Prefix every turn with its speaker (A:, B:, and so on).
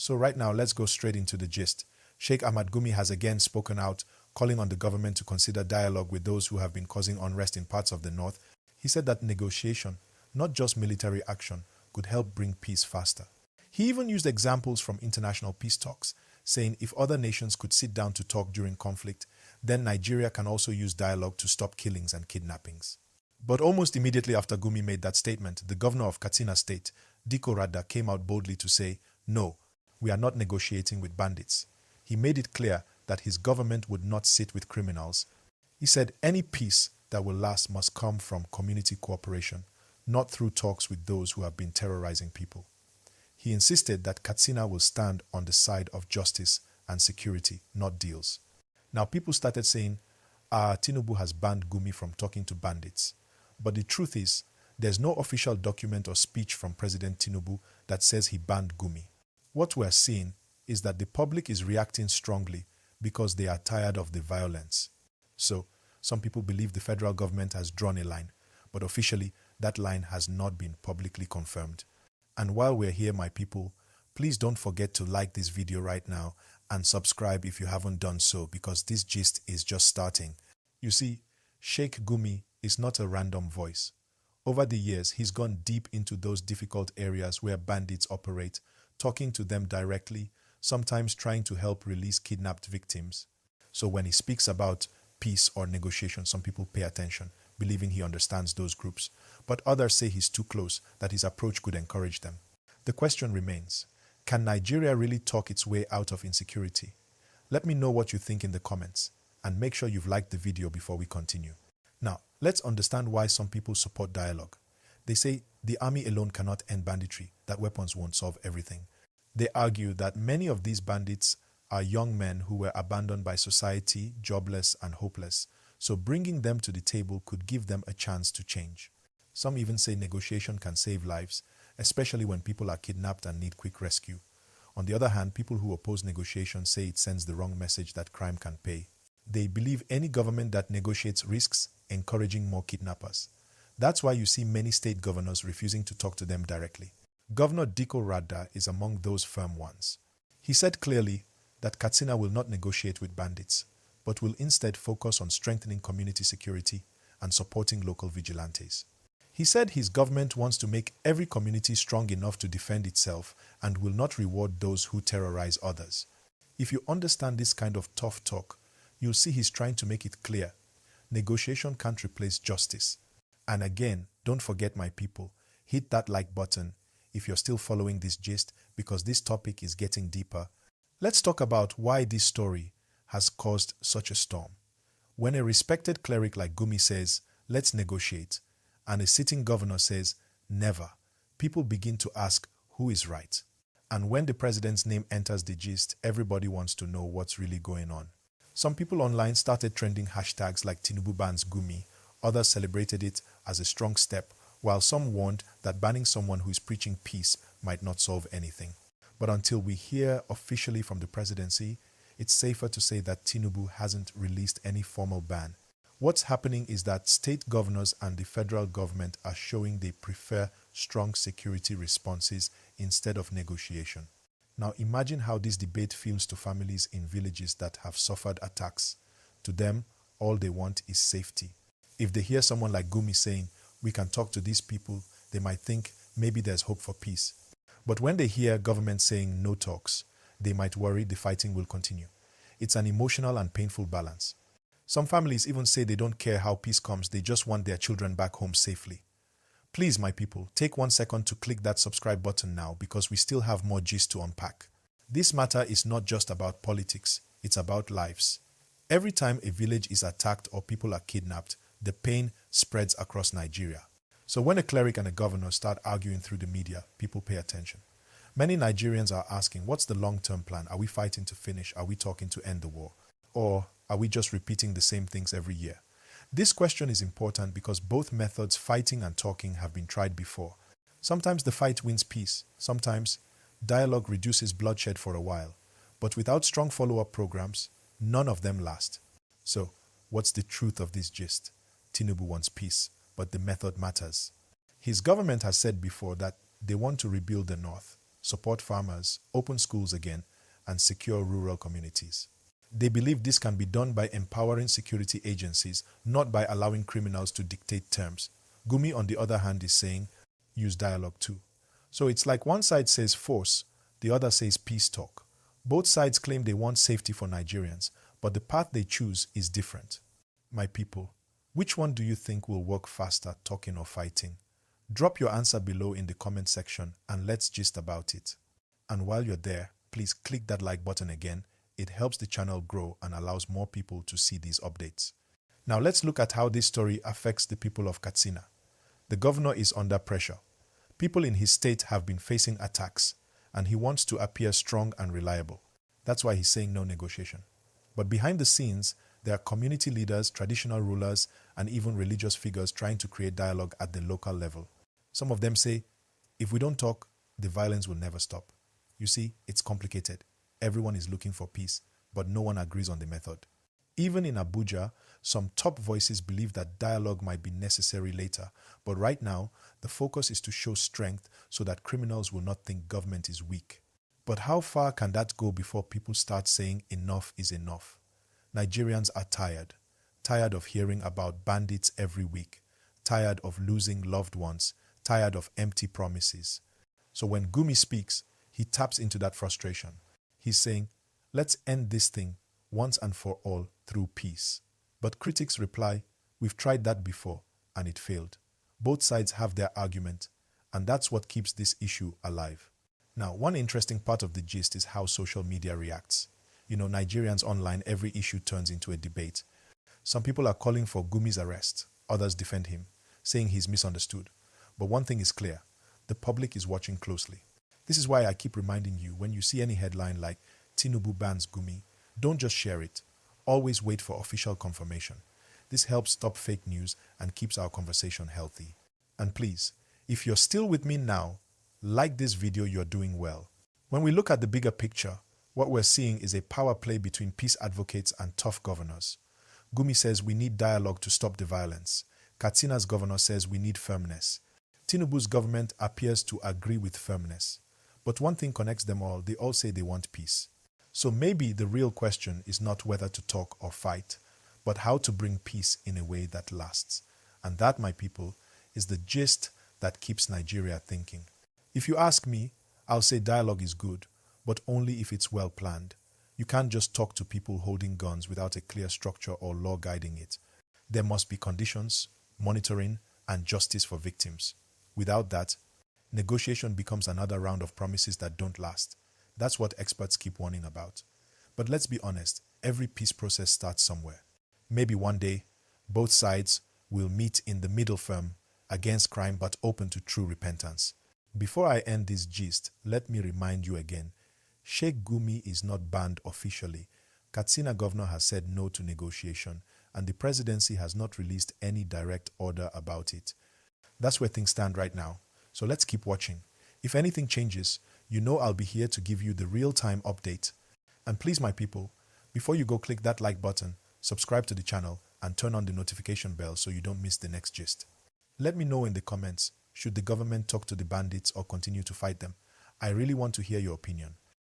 A: So right now, let's go straight into the gist. Sheikh Gumi has again spoken out, calling on the government to consider dialogue with those who have been causing unrest in parts of the north. He said that negotiation, not just military action, could help bring peace faster. He even used examples from international peace talks, saying if other nations could sit down to talk during conflict, then Nigeria can also use dialogue to stop killings and kidnappings. But almost immediately after Gumi made that statement, the governor of Katsina State, Dikko Radda, came out boldly to say, "No, we are not negotiating with bandits." He made it clear that his government would not sit with criminals. He said any peace that will last must come from community cooperation, not through talks with those who have been terrorizing people. He insisted that Katsina will stand on the side of justice and security, not deals. Now people started saying, Tinubu has banned Gumi from talking to bandits. But the truth is, there's no official document or speech from President Tinubu that says he banned Gumi. What we're seeing is that the public is reacting strongly because they are tired of the violence. So, some people believe the federal government has drawn a line, but officially, that line has not been publicly confirmed. And while we're here, my people, please don't forget to like this video right now and subscribe if you haven't done so, because this gist is just starting. You see, Sheikh Gumi is not a random voice. Over the years, he's gone deep into those difficult areas where bandits operate, talking to them directly, sometimes trying to help release kidnapped victims. So when he speaks about peace or negotiation, some people pay attention, believing he understands those groups. But others say he's too close, that his approach could encourage them. The question remains, can Nigeria really talk its way out of insecurity? Let me know what you think in the comments, and make sure you've liked the video before we continue. Now, let's understand why some people support dialogue. They say the army alone cannot end banditry, that weapons won't solve everything. They argue that many of these bandits are young men who were abandoned by society, jobless and hopeless, so bringing them to the table could give them a chance to change. Some even say negotiation can save lives, especially when people are kidnapped and need quick rescue. On the other hand, people who oppose negotiation say it sends the wrong message that crime can pay. They believe any government that negotiates risks encouraging more kidnappers. That's why you see many state governors refusing to talk to them directly. Governor Dikko Radda is among those firm ones. He said clearly that Katsina will not negotiate with bandits, but will instead focus on strengthening community security and supporting local vigilantes. He said his government wants to make every community strong enough to defend itself and will not reward those who terrorize others. If you understand this kind of tough talk, you'll see he's trying to make it clear. Negotiation can't replace justice. And again, don't forget, my people, hit that like button if you're still following this gist, because this topic is getting deeper. Let's talk about why this story has caused such a storm. When a respected cleric like Gumi says, let's negotiate, and a sitting governor says, never, people begin to ask who is right. And when the president's name enters the gist, everybody wants to know what's really going on. Some people online started trending hashtags like Tinubu bans Gumi. Others celebrated it as a strong step, while some warned that banning someone who is preaching peace might not solve anything. But until we hear officially from the presidency, it's safer to say that Tinubu hasn't released any formal ban. What's happening is that state governors and the federal government are showing they prefer strong security responses instead of negotiation. Now imagine how this debate feels to families in villages that have suffered attacks. To them, all they want is safety. If they hear someone like Gumi saying, we can talk to these people, they might think maybe there's hope for peace. But when they hear government saying no talks, they might worry the fighting will continue. It's an emotional and painful balance. Some families even say they don't care how peace comes, they just want their children back home safely. Please, my people, take 1 second to click that subscribe button now, because we still have more gist to unpack. This matter is not just about politics, it's about lives. Every time a village is attacked or people are kidnapped, the pain spreads across Nigeria. So when a cleric and a governor start arguing through the media, people pay attention. Many Nigerians are asking, what's the long-term plan? Are we fighting to finish? Are we talking to end the war? Or are we just repeating the same things every year? This question is important because both methods, fighting and talking, have been tried before. Sometimes the fight wins peace. Sometimes dialogue reduces bloodshed for a while. But without strong follow-up programs, none of them last. So, what's the truth of this gist? Tinubu wants peace, but the method matters. His government has said before that they want to rebuild the north. support farmers, open schools again, and secure rural communities. They believe this can be done by empowering security agencies, not by allowing criminals to dictate terms. Gumi, on the other hand, is saying, use dialogue too. So it's like one side says force, the other says peace talk. Both sides claim they want safety for Nigerians, but the path they choose is different. My people, which one do you think will work faster, talking or fighting? Drop your answer below in the comment section and let's gist about it. And while you're there, please click that like button again. It helps the channel grow and allows more people to see these updates. Now let's look at how this story affects the people of Katsina. The governor is under pressure. People in his state have been facing attacks, and he wants to appear strong and reliable. That's why he's saying no negotiation. But behind the scenes, there are community leaders, traditional rulers, and even religious figures trying to create dialogue at the local level. Some of them say, if we don't talk, the violence will never stop. You see, it's complicated. Everyone is looking for peace, but no one agrees on the method. Even in Abuja, some top voices believe that dialogue might be necessary later, but right now, the focus is to show strength so that criminals will not think government is weak. But how far can that go before people start saying enough is enough? Nigerians are tired of hearing about bandits every week, tired of losing loved ones, tired of empty promises. So when Gumi speaks, he taps into that frustration. He's saying, let's end this thing once and for all through peace. But critics reply, we've tried that before and it failed. Both sides have their argument, and that's what keeps this issue alive. Now, one interesting part of the gist is how social media reacts. You know, Nigerians online, every issue turns into a debate. Some people are calling for Gumi's arrest. Others defend him, saying he's misunderstood. But one thing is clear, the public is watching closely. This is why I keep reminding you, when you see any headline like Tinubu bans Gumi, don't just share it. Always wait for official confirmation. This helps stop fake news and keeps our conversation healthy. And please, if you're still with me now, like this video, you're doing well. When we look at the bigger picture, what we're seeing is a power play between peace advocates and tough governors. Gumi says we need dialogue to stop the violence. Katsina's governor says we need firmness. Tinubu's government appears to agree with firmness. But one thing connects them all, they all say they want peace. So maybe the real question is not whether to talk or fight, but how to bring peace in a way that lasts. And that, my people, is the gist that keeps Nigeria thinking. If you ask me, I'll say dialogue is good, but only if it's well planned. You can't just talk to people holding guns without a clear structure or law guiding it. There must be conditions, monitoring, and justice for victims. Without that, negotiation becomes another round of promises that don't last. That's what experts keep warning about. But let's be honest, every peace process starts somewhere. Maybe one day, both sides will meet in the middle firm, against crime but open to true repentance. Before I end this gist, let me remind you again, Sheikh Gumi is not banned officially. Katsina Governor has said no to negotiation, and the presidency has not released any direct order about it. That's where things stand right now. So let's keep watching. If anything changes, you know I'll be here to give you the real-time update. And please, my people, before you go click that like button, subscribe to the channel, and turn on the notification bell so you don't miss the next gist. Let me know in the comments, should the government talk to the bandits or continue to fight them? I really want to hear your opinion.